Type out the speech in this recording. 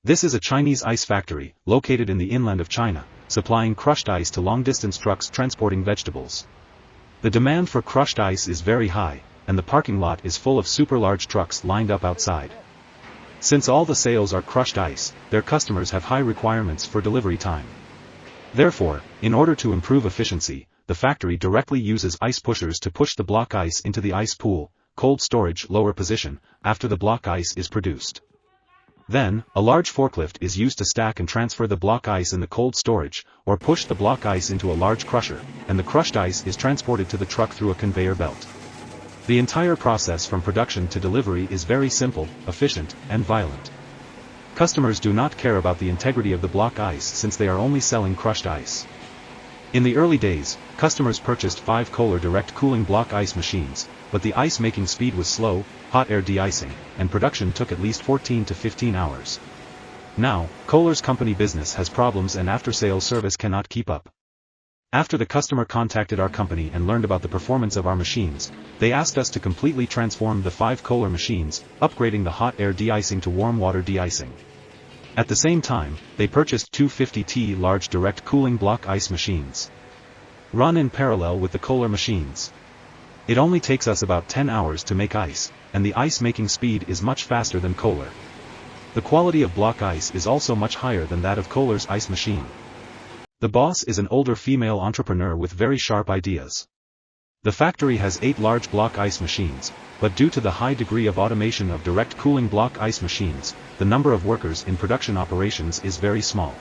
This is a Chinese ice factory, located in the inland of China, supplying crushed ice to long-distance trucks transporting vegetables. The demand for crushed ice is very high, and the parking lot is full of super-large trucks lined up outside. Since all the sales are crushed ice, their customers have high requirements for delivery time. Therefore, in order to improve efficiency, the factory directly uses ice pushers to push the block ice into the ice pool, cold storage lower position, after the block ice is produced. Then, a large forklift is used to stack and transfer the block ice in the cold storage, or push the block ice into a large crusher, and the crushed ice is transported to the truck through a conveyor belt. The entire process from production to delivery is very simple, efficient, and violent. Customers do not care about the integrity of the block ice since they are only selling crushed ice. In the early days, customers purchased 5 Kohler direct cooling block ice machines, but the ice making speed was slow, hot air de-icing, and production took at least 14 to 15 hours. Now, Kohler's company business has problems and after-sales service cannot keep up. After the customer contacted our company and learned about the performance of our machines, they asked us to completely transform the 5 Kohler machines, upgrading the hot air de-icing to warm water de-icing. At the same time, they purchased 250T large direct cooling block ice machines. Run in parallel with the Kohler machines. It only takes us about 10 hours to make ice, and the ice making speed is much faster than Kohler. The quality of block ice is also much higher than that of Kohler's ice machine. The boss is an older female entrepreneur with very sharp ideas. The factory has 8 large block ice machines, but due to the high degree of automation of direct cooling block ice machines, the number of workers in production operations is very small.